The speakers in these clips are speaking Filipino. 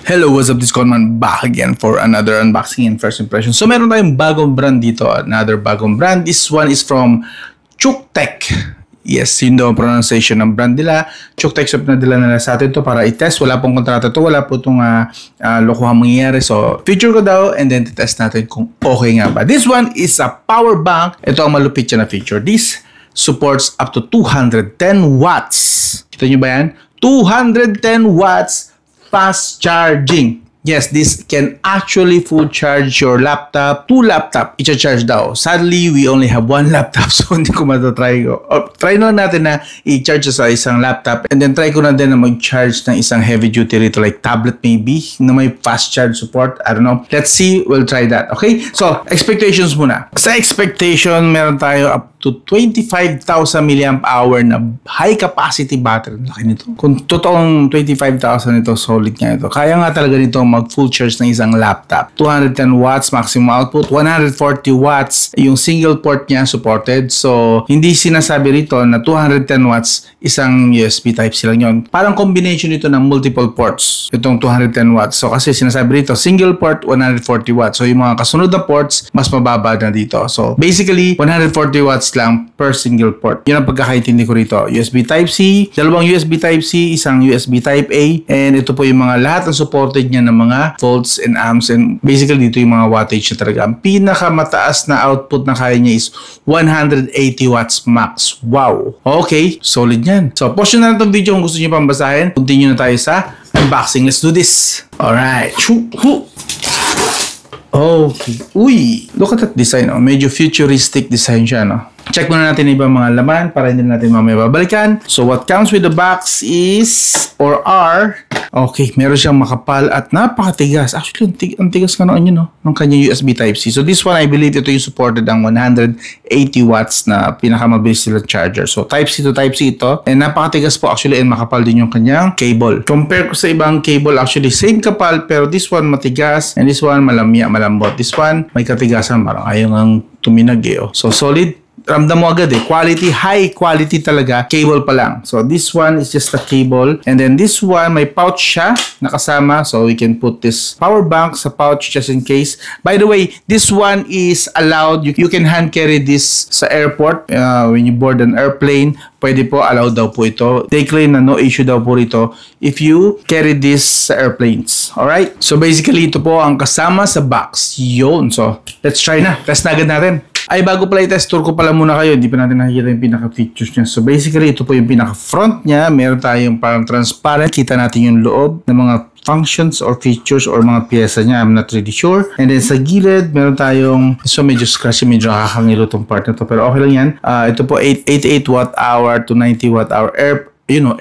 Hello, what's up? This is Conman back again for another unboxing and first impression. So meron tayong bagong brand dito, another bagong brand. This one is from Chuktek. Yes, yun daw ang pronunciation ng brand nila. Chuktek, so pinadala nila sa atin to para i-test. Wala pong kontrata to, wala po itong lokohang mangyayari. So feature ko daw and then test natin kung okay nga ba. This one is a power bank. Ito ang malupit siya na feature. This supports up to 210 watts. Kita nyo ba yan? 210 watts fast charging. Yes, this can actually full charge your laptop. 2 laptop, i-charge daw. Sadly, we only have 1 laptop, so hindi ko matatry ko. Try na natin na i-charge sa isang laptop. And then try ko na din na mag-charge ng isang heavy duty rito, like tablet maybe, na may fast charge support. I don't know. Let's see, we'll try that. Okay? So, expectations muna. Sa expectation, meron tayo up to 25,000 mAh na high capacity battery. Laki nito. Kung totoong 25,000 ito, solid nga ito. Kaya nga talaga nito mag full charge ng isang laptop. 210 watts maximum output, 140 watts yung single port niya supported. So, hindi sinasabi rito na 210 watts isang USB Type-C lang yun. Parang combination ito ng multiple ports. Itong 210 watts. So, kasi sinasabi rito, single port, 140 watts. So, yung mga kasunod na ports, mas mababa na dito. So, basically, 140 watts lang per single port. Yun ang pagkakaintindi ko rito. USB Type-C, dalawang USB Type-C, isang USB Type-A, and ito po yung mga lahat ng supported niya ng mga volts and amps, and basically dito yung mga wattage na talaga. Ang pinakamataas na output na kaya niya is 180 watts max. Wow! Okay, solid yan. So, pause nyo na itong video kung gusto nyo pang basahin. Continue na tayo sa unboxing. Let's do this! Alright. Okay. Uy! Look at that design. Oh. Medyo futuristic design siya, no? Check muna natin ibang mga laman para hindi natin mamaya babalikan. So, what comes with the box is, or are, okay, meron siyang makapal at napakatigas. Actually, ang tigas nga noon yun, no? Ng kanyang USB Type-C. So, this one, I believe, ito yung supported ang 180 watts na pinakamabilis nila charger. So, Type-C to Type-C ito. And napakatigas po, actually, and makapal din yung kanyang cable. Compare ko sa ibang cable, actually, same kapal, pero this one matigas, and this one malamya, malambot. This one, may katigasan, parang ayaw ngang tuminag eh. Oh. So, solid. Ramdam mo agad eh. Quality, high quality talaga. Cable pa lang. So, this one is just a cable. And then this one, may pouch siya nakasama. So, we can put this power bank sa pouch just in case. By the way, this one is allowed. You can hand carry this sa airport. When you board an airplane, pwede po, allowed daw po ito. They claim na no issue daw po rito if you carry this sa airplanes. Alright? So, basically, ito po ang kasama sa box. Yun. So, let's try na. Test na agad natin. Ay, bago pala i-test, tour ko pala muna kayo. Hindi pa natin nakikita yung pinaka-features niya. So, basically, ito po yung pinaka-front niya. Meron tayong parang transparent. Kita natin yung loob ng mga functions or features or mga pyesa niya. I'm not really sure. And then, sa gilid, meron tayong, so medyo scratchy, medyo nakakangilo itong part na to. Pero okay lang yan. Ito po, 88 watt-hour to 90 watt-hour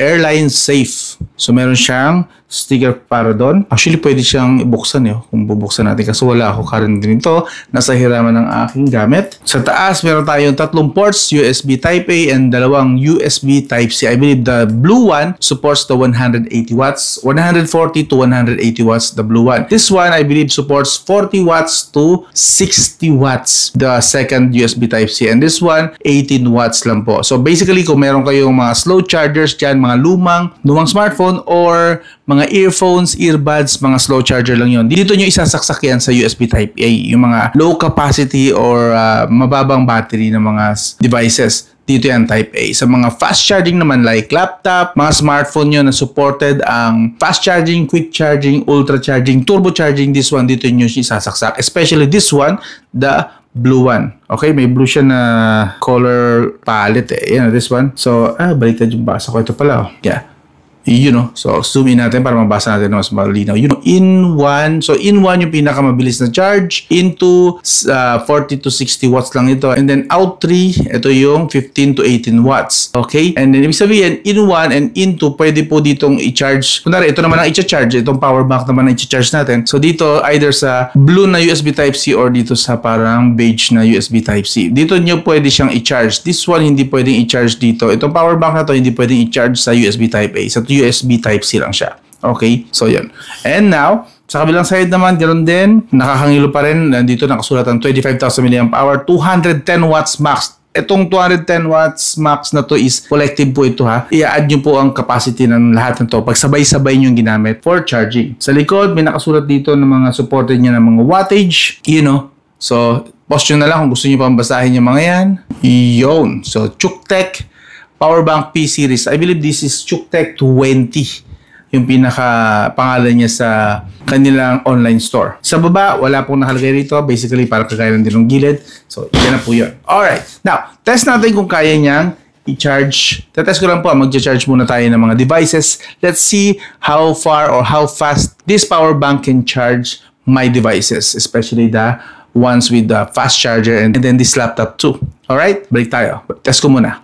airline safe. So, meron siyang sticker para doon. Actually, pwede siyang ibuksan kung bubuksan natin kasi wala ako currently nito. Nasa hiraman ng aking gamit. Sa taas, meron tayong 3 ports, USB Type-A and 2 USB Type-C. I believe the blue one supports the 180 watts, 140 to 180 watts, the blue one. This one, I believe, supports 40 watts to 60 watts, the second USB Type-C. And this one, 18 watts lang po. So, basically, kung meron kayong mga slow chargers dyan, mga lumang smartphone or mga earphones, earbuds, mga slow charger lang yon. Dito nyo isasaksak yan sa USB Type-A, yung mga low capacity or mababang battery ng mga devices. Dito yan Type-A. Sa mga fast charging naman like laptop, mga smartphone nyo na supported ang fast charging, quick charging, ultra charging, turbo charging, this one dito nyo isasaksak. Especially this one, the blue one. Okay, may blue siya na color palette eh. Yan, this one. So, baliktad yung basa ko. Ito pala. Yeah. So zoom in natin para mabasa natin mas malinaw. In 1, so in 1 yung pinakamabilis na charge, into 40 to 60 watts lang ito, and then out 3, ito yung 15 to 18 watts. Okay? And then ibig sabihin, in 1 and in 2, pwede po ditong i-charge. Kunwari, ito naman ang i-charge, itong power bank naman ang i-charge natin. So dito, either sa blue na USB Type-C or dito sa parang beige na USB Type-C. Dito nyo pwede siyang i-charge. This one, hindi pwedeng i-charge dito. Itong power bank na to, hindi pwedeng i-charge sa USB Type-A. Sa USB Type-C lang siya. Okay? So, yun. And now, sa kabilang side naman, ganoon din. Nakakangilo pa rin. Nandito nakasulat ang 25,000 mAh, 210 watts max. Itong 210 watts max na to is collective po ito ha. I-add nyo po ang capacity ng lahat ng to pag sabay-sabay nyo ginamit for charging. Sa likod, may nakasulat dito ng mga supported niya ng mga wattage. You know. So, pause nyo na lang kung gusto nyo pang basahin yung mga yan. Yun. So, ChookTech Powerbank P series. I believe this is ChookTech 20. Yung pinaka pangalan niya sa kanilang online store. Sa baba, wala pong nakalagay rito. Basically, para kagaya lang din ng gilid. So, yan na po yun. Alright. Now, test natin kung kaya niyang i-charge. Tetest ko lang po. Mag-charge muna tayo ng mga devices. Let's see how far or how fast this power bank can charge my devices. Especially the ones with the fast charger and then this laptop too. Alright? Balik tayo. Test ko muna.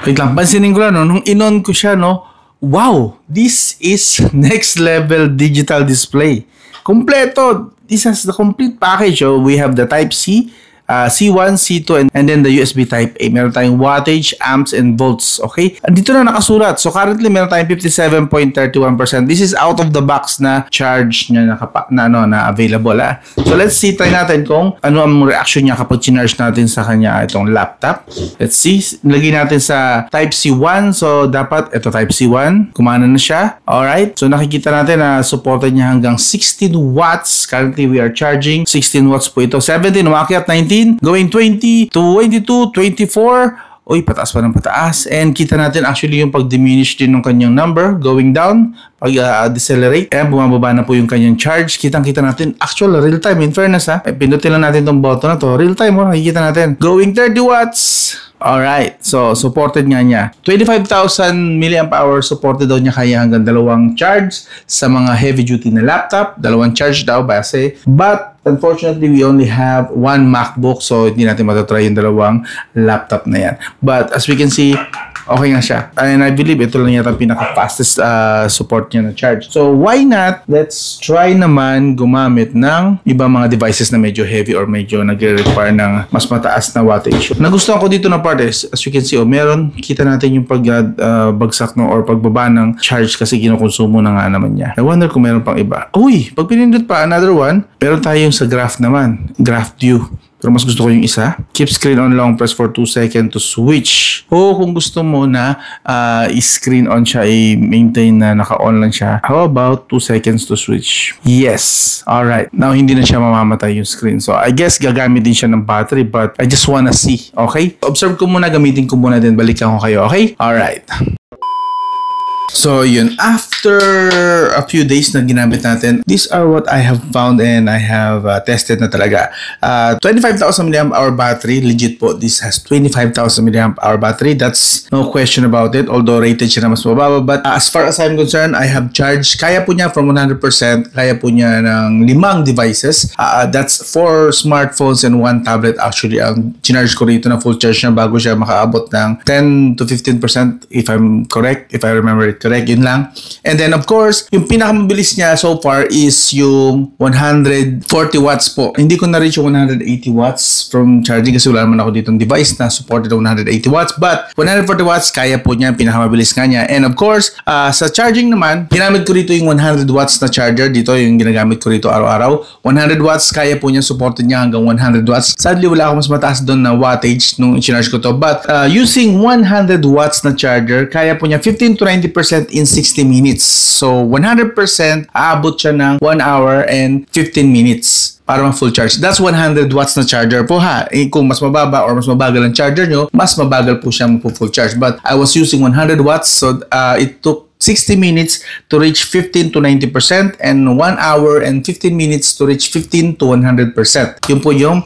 Wait lang, pansinin ko lang, no? Nung in-on ko siya, no? Wow! This is next level digital display. Kompleto! This has the complete package. So, we have the Type-C, C1, C2, and then the USB Type-A. Meron tayong wattage, amps, and volts. Okay? Dito na nakasulat. So, currently, meron tayong 57.31%. This is out of the box na charge niya na available. So, let's see. Try natin kung ano ang reaction niya kapag chinarge natin sa kanya itong laptop. Let's see. Lagay natin sa Type-C 1. So, dapat ito Type-C 1. Kumana na siya. Alright. So, nakikita natin na supported niya hanggang 16 watts. Currently, we are charging 16 watts po ito. 17, umakyat 19. Going 20, 22, 24. Uy, pataas pa ng pataas. And kita natin actually yung pag-diminish din ng kanyang number. Going down, pag-decelerate. Ayan, bumababa na po yung kanyang charge. Kitang-kita natin. Actual, real time. In fairness ha. Pindutin lang natin tong button na to. Real time, nakikita natin. Going 30 watts. Alright, so supported nga niya. 25,000 mAh supported daw niya kaya hanggang dalawang charge sa mga heavy duty na laptop. Dalawang charge daw base. But unfortunately, we only have one MacBook so hindi natin matatry yung dalawang laptop na yan. But as we can see, okay nga siya. And I believe ito lang yata pinaka-fastest support niya na charge. So why not, let's try naman gumamit ng ibang mga devices na medyo heavy or medyo nagre-require ng mas mataas na wattage. Nagustuhan ko dito na part is, as you can see, meron, kita natin yung pagbagsak no, or pagbaba ng charge kasi kinukonsumo na nga naman niya. I wonder kung meron pang iba. Uy, pag pinindot pa, another one, meron tayong sa graph naman, graph view. Pero mas gusto ko yung isa. Keep screen on long press for 2 seconds to switch. O kung gusto mo na i-screen on siya, i-maintain na naka-on lang siya. How about 2 seconds to switch? Yes. Alright. Now, hindi na siya mamamatay yung screen. So, I guess gagamit din siya ng battery but I just wanna see. Okay? Observe ko muna, gamitin ko muna din. Balikan ko kayo. Okay? Alright. So, yun. After a few days na ginamit natin, these are what I have found and I have tested na talaga. 25,000 mAh battery. Legit po, this has 25,000 mAh battery. That's no question about it. Although rated siya na mas mababa. But as far as I'm concerned, I have charged. Kaya po niya from 100%. Kaya po niya ng 5 devices. That's 4 smartphones and 1 tablet. Actually, ang charge ko rito na full charge niya bago siya makaabot ng 10 to 15% if I'm correct. If I remember it correct, yun lang. And then of course, yung pinakamabilis niya so far is yung 140 watts po. Hindi ko na-reach yung 180 watts from charging kasi wala naman ako ditong device na supported ng 180 watts. But 140 watts, kaya po niya, pinakamabilis nga niya. And of course, sa charging naman, ginamit ko rito yung 100 watts na charger. Dito yung ginagamit ko rito araw-araw. 100 watts, kaya po niya, supported niya hanggang 100 watts. Sadly, wala akong mas mataas doon na wattage nung i-charge ko to. But using 100 watts na charger, kaya po niya 15 to 90% in 60 minutes. So, 100% aabot siya ng 1 hour and 15 minutes para ma-full charge. That's 100 watts na charger po ha. Kung mas mababa or mas mabagal ang charger nyo, mas mabagal po siya mag-full charge. But I was using 100 watts so it took 60 minutes to reach 15 to 90% and 1 hour and 15 minutes to reach 15 to 100%. Yun po yung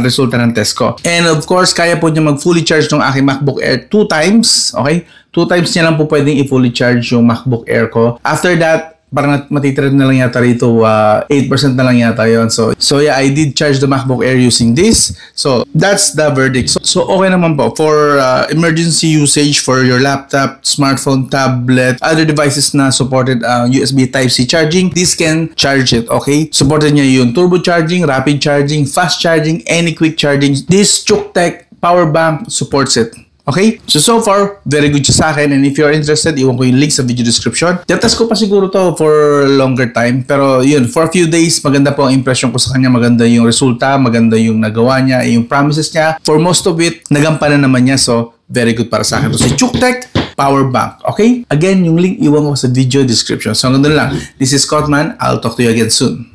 resulta ng test ko. And of course, kaya po niya mag-fully charge ng aking MacBook Air 2 times. Okay? 2 times niya lang po pwedeng i-fully charge yung MacBook Air ko. After that, parang matitira na lang yata rito, 8% na lang yata yun. So yeah, I did charge the MacBook Air using this. So that's the verdict. So okay naman po for emergency usage for your laptop, smartphone, tablet, other devices na supported USB Type-C charging. This can charge it, okay? Supported niya yung turbo charging, rapid charging, fast charging, any quick charging. This ChookTech power bank supports it. Okay? So far, very good siya sa akin. And if you're interested, iwan ko yung link sa video description. Test ko pa siguro to for longer time. Pero yun, for a few days, maganda po ang impression ko sa kanya. Maganda yung resulta, maganda yung nagawa niya, yung promises niya. For most of it, nagampanan naman niya. So, very good para sa akin. So, si Chuktek Power Bank. Okay? Again, yung link iwan ko sa video description. So, hanggang doon lang. This is Scott Man. I'll talk to you again soon.